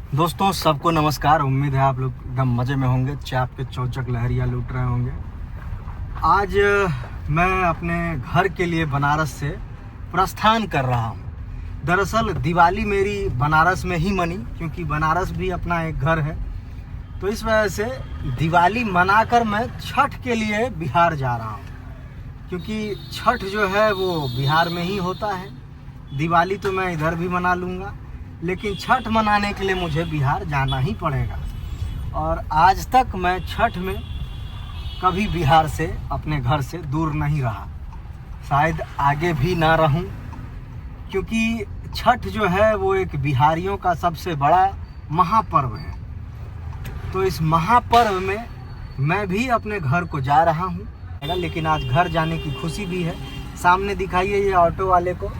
दोस्तों सबको नमस्कार। उम्मीद है आप लोग एकदम मज़े में होंगे, चाप के चौचक लहरिया लूट रहे होंगे। आज मैं अपने घर के लिए बनारस से प्रस्थान कर रहा हूँ। दरअसल दिवाली मेरी बनारस में ही मनी, क्योंकि बनारस भी अपना एक घर है। तो इस वजह से दिवाली मनाकर मैं छठ के लिए बिहार जा रहा हूँ, क्योंकि छठ जो है वो बिहार में ही होता है। दिवाली तो मैं इधर भी मना लूँगा, लेकिन छठ मनाने के लिए मुझे बिहार जाना ही पड़ेगा। और आज तक मैं छठ में कभी बिहार से, अपने घर से दूर नहीं रहा, शायद आगे भी ना रहूं, क्योंकि छठ जो है वो एक बिहारियों का सबसे बड़ा महापर्व है। तो इस महापर्व में मैं भी अपने घर को जा रहा हूं, लेकिन आज घर जाने की खुशी भी है। सामने दिखाइए ये ऑटो वाले को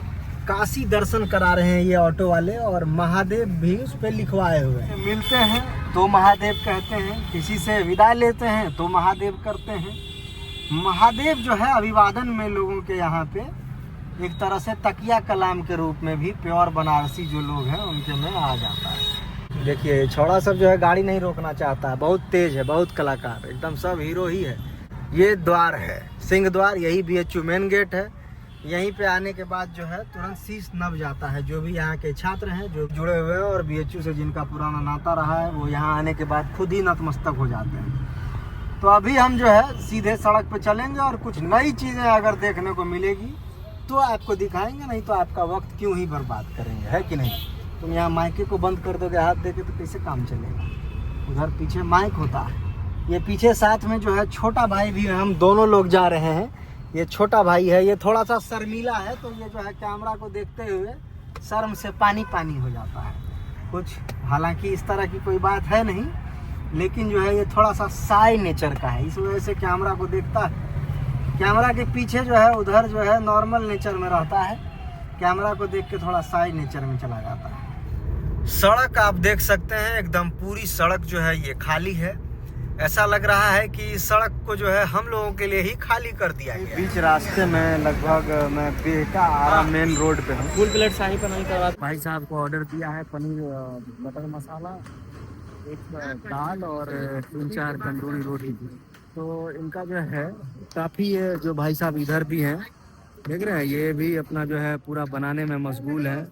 काशी दर्शन करा रहे हैं ये ऑटो वाले, और महादेव भी उस पर लिखवाए हुए हैं। मिलते हैं तो महादेव कहते हैं, किसी से विदा लेते हैं तो महादेव करते हैं। महादेव जो है अभिवादन में लोगों के यहाँ पे एक तरह से तकिया कलाम के रूप में भी प्योर बनारसी जो लोग हैं उनके में आ जाता है। देखिए छोड़ा सब जो है गाड़ी नहीं रोकना चाहता है, बहुत तेज है, बहुत कलाकार, एकदम सब हीरो ही है। ये द्वार है सिंह द्वार, यही BHU मेन गेट है। यहीं पे आने के बाद जो है तुरंत शीश नभ जाता है। जो भी यहाँ के छात्र हैं जो जुड़े हुए हैं और BHU से जिनका पुराना नाता रहा है, वो यहाँ आने के बाद खुद ही नतमस्तक हो जाते हैं। तो अभी हम जो है सीधे सड़क पे चलेंगे और कुछ नई चीज़ें अगर देखने को मिलेगी तो आपको दिखाएंगे, नहीं तो आपका वक्त क्यों ही बर्बाद करेंगे, है कि नहीं। तुम यहाँ माइके को बंद कर दोगे हाथ देके तो कैसे काम चलेगा। उधर पीछे माइक होता है, ये पीछे साथ में जो है छोटा भाई भी है। हम दोनों लोग जा रहे हैं। ये छोटा भाई है, ये थोड़ा सा शर्मीला है, तो ये जो है कैमरा को देखते हुए शर्म से पानी पानी हो जाता है कुछ। हालांकि इस तरह की कोई बात है नहीं, लेकिन जो है ये थोड़ा सा साई नेचर का है, इस वजह से कैमरा को देखता है। कैमरा के पीछे जो है उधर जो है नॉर्मल नेचर में रहता है, कैमरा को देख के थोड़ा साई नेचर में चला जाता है। सड़क आप देख सकते हैं, एकदम पूरी सड़क जो है ये खाली है। ऐसा लग रहा है कि इस सड़क को जो है हम लोगों के लिए ही खाली कर दिया गया। बीच रास्ते में लगभग मैं बिहटा आरा मेन रोड पे हूँ। फुल प्लेट शाही पनीर करवा। भाई साहब को ऑर्डर दिया है पनीर बटर मसाला, एक दाल और 3-4 तंदूरी रोटी। तो इनका जो है काफ़ी जो भाई साहब इधर भी हैं, देख रहे हैं, ये भी अपना जो है पूरा बनाने में मशगूल है।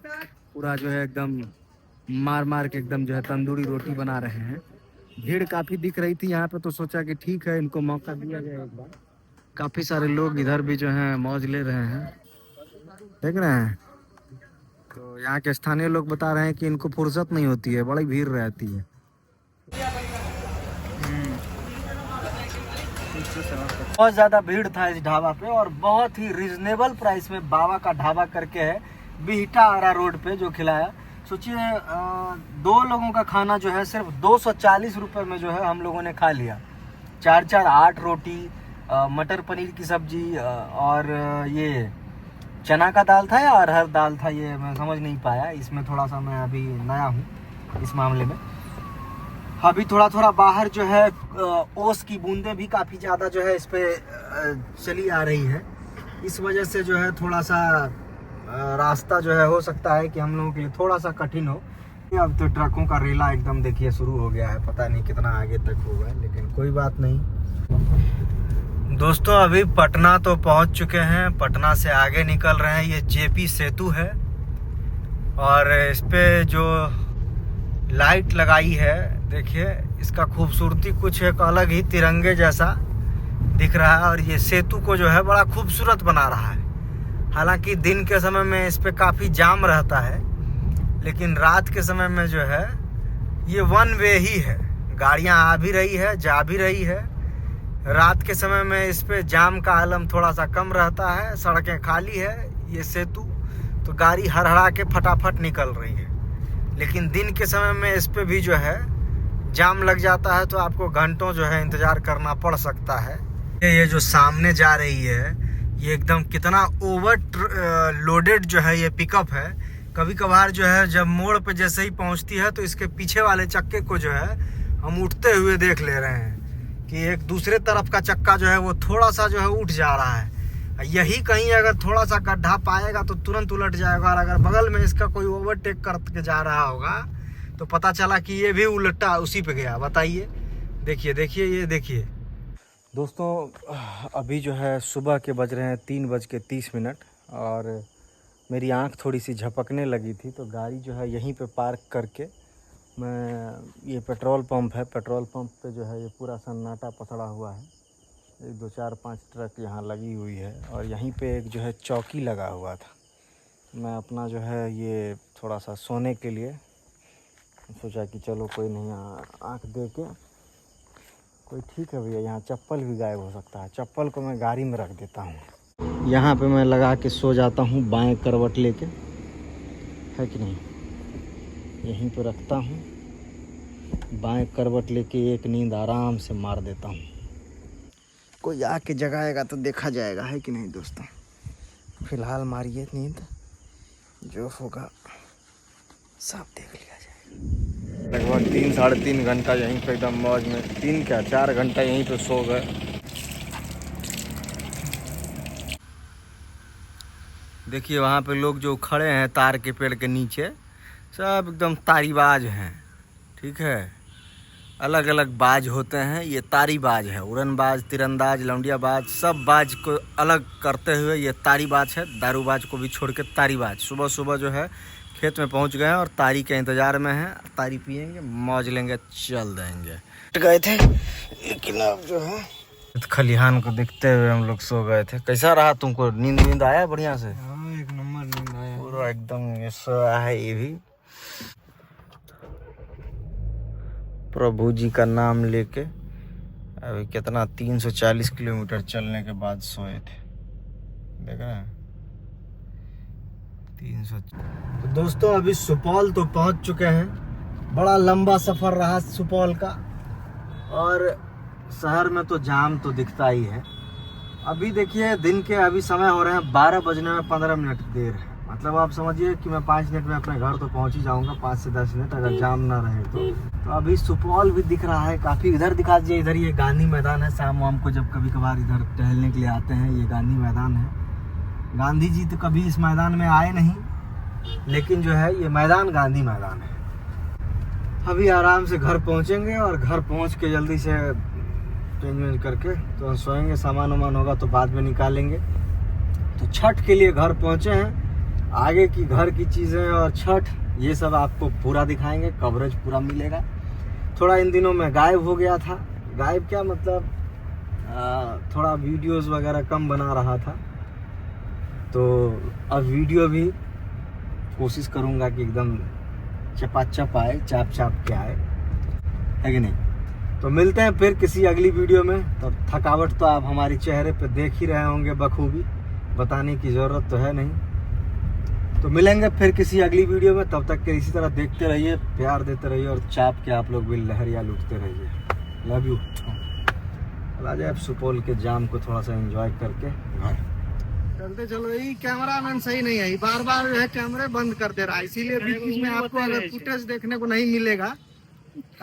पूरा जो है एकदम मार मार के एकदम जो है तंदूरी रोटी बना रहे हैं। भीड़ काफ़ी दिख रही थी यहाँ पे, तो सोचा कि ठीक है इनको मौका दिया जाए एक बार। काफ़ी सारे लोग इधर भी जो हैं मौज ले रहे हैं, देख रहे हैं। तो यहाँ के स्थानीय लोग बता रहे हैं कि इनको फुर्सत नहीं होती है, बड़ी भीड़ रहती है। बहुत ज़्यादा भीड़ था इस ढाबा पे, और बहुत ही रिजनेबल प्राइस में बाबा का ढाबा करके है बिहटा आरा रोड पे जो खिलाया। सोचिए 2 लोगों का खाना जो है सिर्फ 240 रुपये में जो है हम लोगों ने खा लिया। 4-4 8 रोटी, मटर पनीर की सब्जी, और ये चना का दाल था या अरहर दाल था, ये मैं समझ नहीं पाया। इसमें थोड़ा सा मैं अभी नया हूँ इस मामले में। अभी थोड़ा बाहर जो है ओस की बूंदें भी काफ़ी ज़्यादा जो है इस पर चली आ रही है। इस वजह से जो है थोड़ा सा रास्ता जो है हो सकता है कि हम लोगों के लिए थोड़ा सा कठिन हो। अब तो ट्रकों का रेला एकदम देखिए शुरू हो गया है, पता नहीं कितना आगे तक होगा, लेकिन कोई बात नहीं। दोस्तों अभी पटना तो पहुंच चुके हैं, पटना से आगे निकल रहे हैं। ये JP सेतु है, और इस पे जो लाइट लगाई है देखिए, इसका खूबसूरती कुछ एक अलग ही तिरंगे जैसा दिख रहा है, और ये सेतु को जो है बड़ा खूबसूरत बना रहा है। हालांकि दिन के समय में इस पे काफ़ी जाम रहता है, लेकिन रात के समय में जो है ये 1 वे ही है, गाड़ियां आ भी रही है जा भी रही है। रात के समय में इस पे जाम का आलम थोड़ा सा कम रहता है, सड़कें खाली है, ये सेतु, तो गाड़ी हड़हड़ा के फटाफट निकल रही है। लेकिन दिन के समय में इस पे भी जो है जाम लग जाता है, तो आपको घंटों जो है इंतज़ार करना पड़ सकता है। ये जो सामने जा रही है ये एकदम कितना ओवर लोडेड जो है ये पिकअप है। कभी कभार जो है जब मोड़ पे जैसे ही पहुंचती है तो इसके पीछे वाले चक्के को जो है हम उठते हुए देख ले रहे हैं कि एक दूसरे तरफ का चक्का जो है वो थोड़ा सा जो है उठ जा रहा है। यही कहीं अगर थोड़ा सा गड्ढा पाएगा तो तुरंत उलट जाएगा, और अगर बगल में इसका कोई ओवरटेक करके जा रहा होगा तो पता चला कि ये भी उल्टा उसी पे गया। बताइए, देखिए देखिए ये देखिए दोस्तों, अभी जो है सुबह के बज रहे हैं 3:30 और मेरी आंख थोड़ी सी झपकने लगी थी, तो गाड़ी जो है यहीं पे पार्क करके मैं, ये पेट्रोल पंप है, पेट्रोल पंप पे जो है ये पूरा सन्नाटा पसड़ा हुआ है। 1 2 4 5 ट्रक यहाँ लगी हुई है और यहीं पे एक जो है चौकी लगा हुआ था। मैं अपना जो है ये थोड़ा सा सोने के लिए सोचा कि चलो कोई नहीं, आँख दे के कोई ठीक है भैया, यहाँ चप्पल भी गायब हो सकता है। चप्पल को मैं गाड़ी में रख देता हूँ, यहाँ पे मैं लगा के सो जाता हूँ बाएं करवट लेके, है कि नहीं। यहीं पे रखता हूँ, बाएं करवट लेके एक नींद आराम से मार देता हूँ। कोई आके जगाएगा तो देखा जाएगा, है कि नहीं दोस्तों। फिलहाल मारिए नींद, जो होगा सब देख लिया जाएगा। लगभग 3 साढ़े 3 घंटा यहीं पे एकदम मौज में, 3 क्या 4 घंटा यहीं पे सो गए। देखिए वहाँ पे लोग जो खड़े हैं तार के पेड़ के नीचे, सब एकदम तारीबाज हैं, ठीक है। अलग अलग बाज होते हैं, ये तारीबाज है, उड़नबाज, तीरंदाज, लौंडियाबाज, सब बाज को अलग करते हुए ये तारीबाज है। दारूबाज को भी छोड़ के तारीबाज सुबह सुबह जो है खेत में पहुंच गए हैं और तारी के इंतज़ार में हैं। तारी पियेंगे, मौज लेंगे, चल देंगे। गए थे लेकिन अब जो है खलिहान को देखते हुए हम लोग सो गए थे। कैसा रहा तुमको, नींद आया बढ़िया से? हाँ, एक नंबर नींद आया पूरा एकदम। ये सोया है ये भी, प्रभु जी का नाम लेके। अभी कितना 340 किलोमीटर चलने के बाद सोए थे, देख रहे हैं 300। तो दोस्तों अभी सुपौल तो पहुंच चुके हैं। बड़ा लंबा सफ़र रहा सुपौल का, और शहर में तो जाम तो दिखता ही है। अभी देखिए दिन के अभी समय हो रहे हैं 12 बजने में 15 मिनट देर है। मतलब आप समझिए कि मैं 5 मिनट में अपने घर तो पहुंच ही जाऊंगा, 5 से 10 मिनट अगर जाम ना रहे तो अभी सुपौल भी दिख रहा है काफ़ी। इधर दिखा दीजिए, इधर ये गांधी मैदान है। शाम वाम को जब कभी कभार इधर टहलने के लिए आते हैं, ये गांधी मैदान है। गांधी जी तो कभी इस मैदान में आए नहीं, लेकिन जो है ये मैदान गांधी मैदान है। अभी आराम से घर पहुँचेंगे और घर पहुँच के जल्दी से चेंज वेंज करके तो सोएंगे। सामान वामान होगा तो बाद में निकालेंगे। तो छठ के लिए घर पहुँचे हैं। आगे की घर की चीज़ें और छठ ये सब आपको पूरा दिखाएंगे, कवरेज पूरा मिलेगा। थोड़ा इन दिनों में गायब हो गया था, गायब क्या मतलब थोड़ा वीडियोस वगैरह कम बना रहा था, तो अब वीडियो भी कोशिश करूँगा कि एकदम चपाचप आए, चाप चाप के आए, है कि नहीं। तो मिलते हैं फिर किसी अगली वीडियो में। तो थकावट तो आप हमारे चेहरे पे देख ही रहे होंगे बखूबी, बताने की ज़रूरत तो है नहीं। तो मिलेंगे फिर किसी अगली वीडियो में, तब तक के इसी तरह देखते रहिए, प्यार देते रहिए और चाप के आप लोग भी लहरिया लूटते रहिए। Love you. आ जाए अब सुपौल के जाम को थोड़ा सा एंजॉय करके घर चलते। चलो यही कैमरा मैन सही नहीं है, बार बार जो है कैमरे बंद कर दे रहा है, इसीलिए बीच बीच में आपको अगर फुटेज देखने को नहीं मिलेगा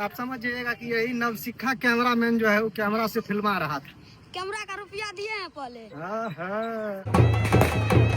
आप समझ जाइएगा कि यही नवसिखा कैमरा मैन जो है वो कैमरा से फिल्मा रहा था। कैमरा का रुपया दिए हैं पहले। हाँ हाँ।